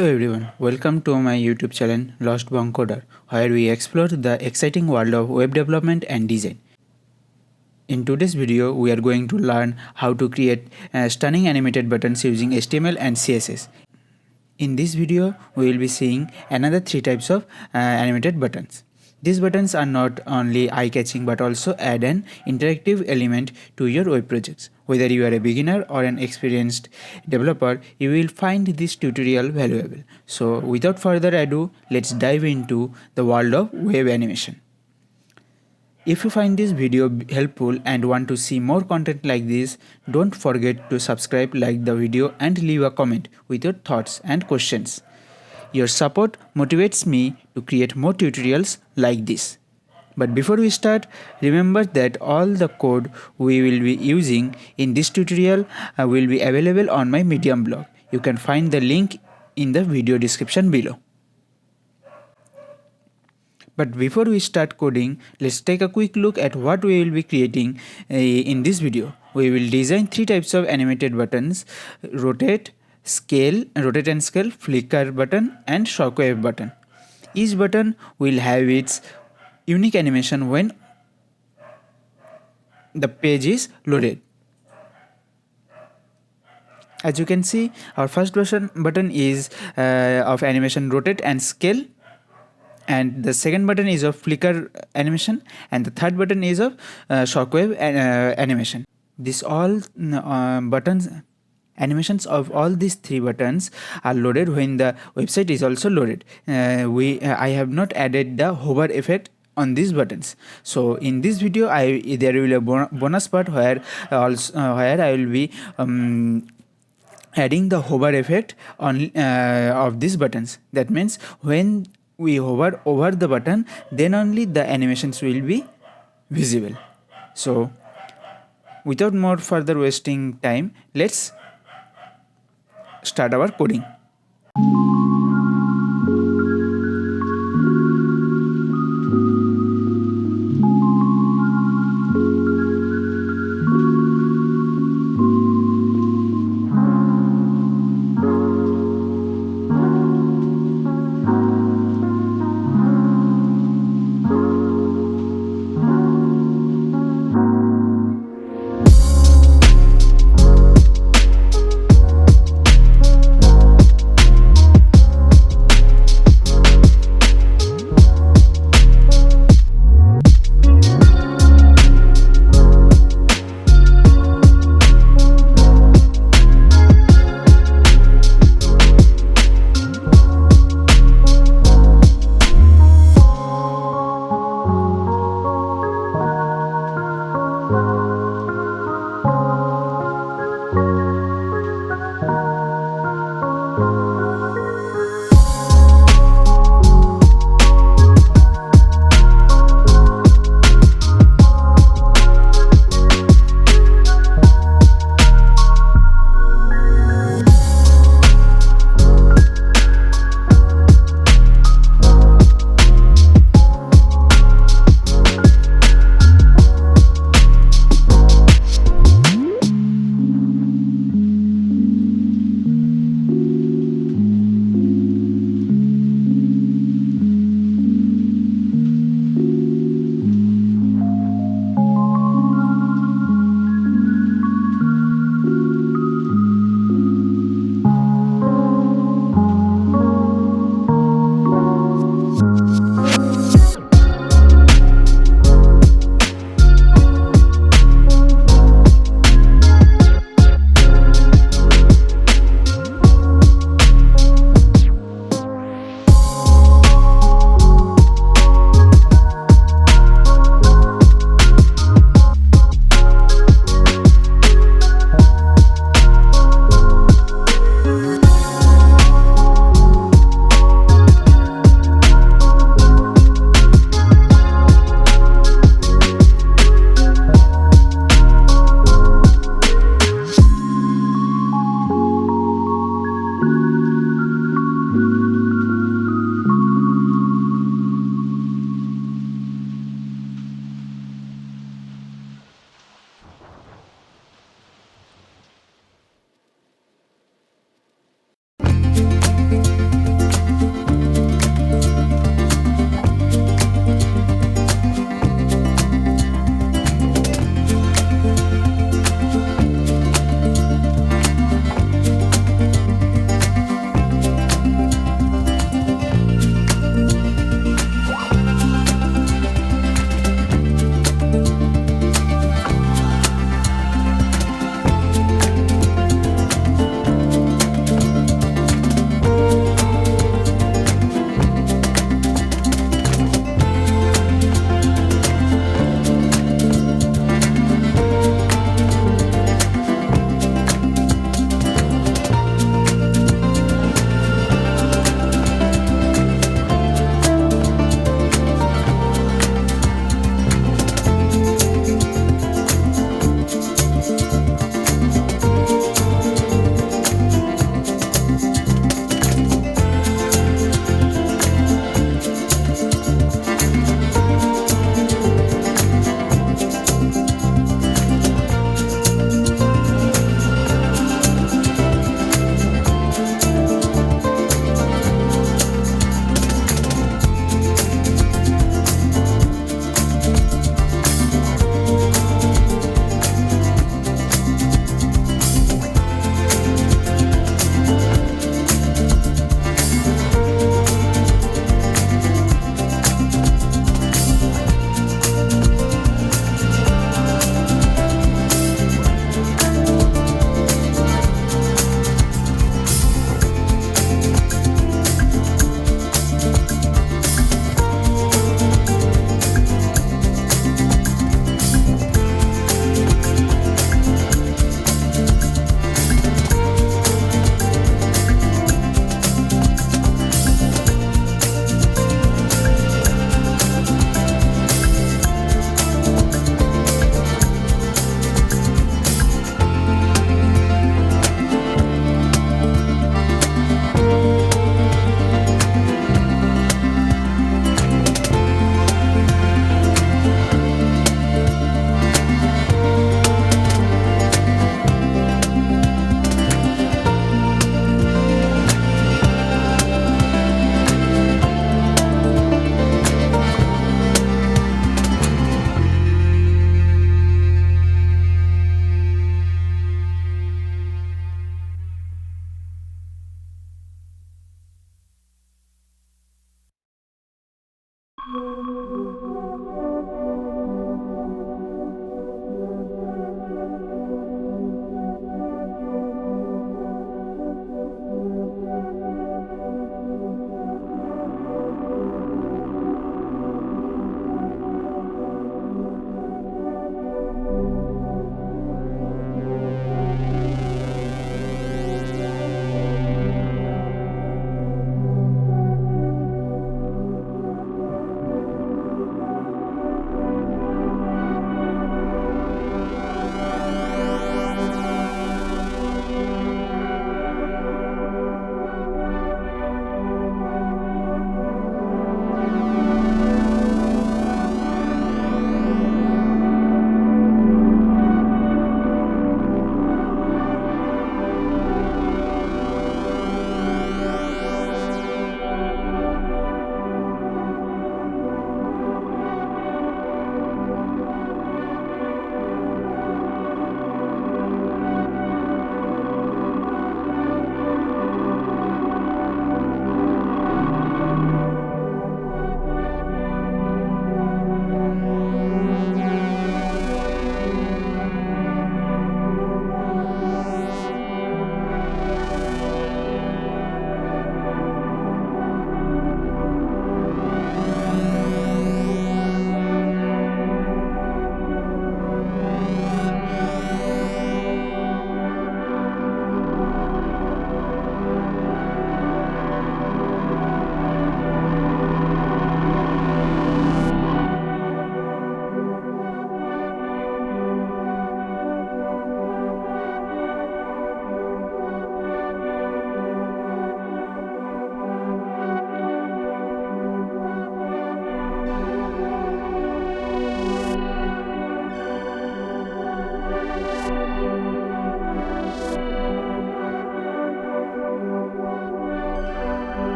Hello everyone, welcome to my YouTube channel Lost Bong Coder, where we explore the exciting world of web development and design. In today's video, we are going to learn how to create stunning animated buttons using HTML and CSS. In this video, we will be seeing another 3 types of animated buttons. These buttons are not only eye-catching but also add an interactive element to your web projects. Whether you are a beginner or an experienced developer, you will find this tutorial valuable. So without further ado, let's dive into the world of web animation. If you find this video helpful and want to see more content like this, don't forget to subscribe, like the video and leave a comment with your thoughts and questions. Your support motivates me to create more tutorials like this. But before we start, remember that all the code we will be using in this tutorial will be available on my Medium blog. You can find the link in the video description below. But before we start coding, let's take a quick look at what we will be creating in this video. We will design 3 types of animated buttons: rotate and scale, flicker button and shockwave button. Each button will have its unique animation when the page is loaded. As you can see, our first button is of animation rotate and scale, and the second button is of flicker animation, and the third button is of shockwave animation. This all animations of all these 3 buttons are loaded when the website is also loaded. I have not added the hover effect on these buttons. So in this video, there will be a bonus part where I will be adding the hover effect on of these buttons. That means when we hover over the button, then only the animations will be visible. So without more further wasting time, let's start our coding.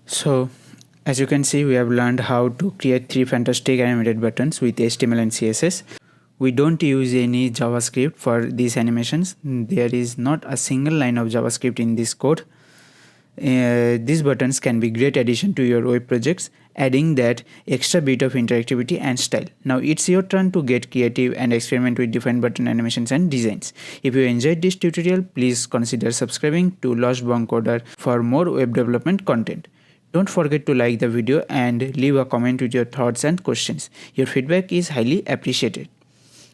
So as you can see, we have learned how to create 3 fantastic animated buttons with HTML and CSS. We don't use any JavaScript for these animations. There is not a single line of JavaScript in this code. These buttons can be great addition to your web projects, adding that extra bit of interactivity and style. Now it's your turn to get creative and experiment with different button animations and designs. If you enjoyed this tutorial, please consider subscribing to Lost Bunk Coder for more web development content. Don't forget to like the video and leave a comment with your thoughts and questions. Your feedback is highly appreciated.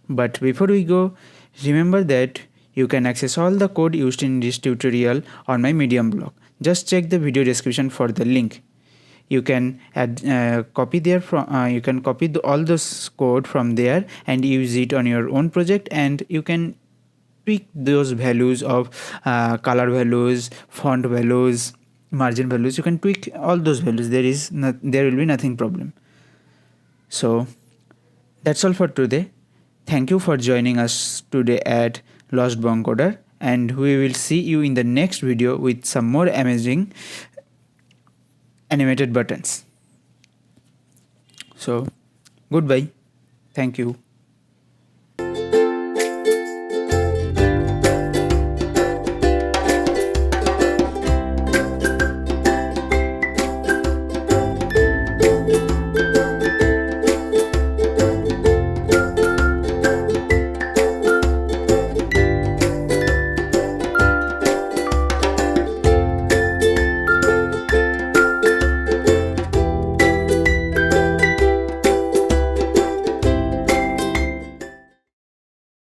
But before we go, remember that you can access all the code used in this tutorial on my Medium blog. Just check the video description for the link. You can copy all those code from there and use it on your own project, and you can tweak those values of color values, font values, margin values. You can tweak all those values. There will be nothing problem. So that's all for today. Thank you for joining us today at Lost Bunk Coder, and we will see you in the next video with some more amazing animated buttons. So goodbye. Thank you.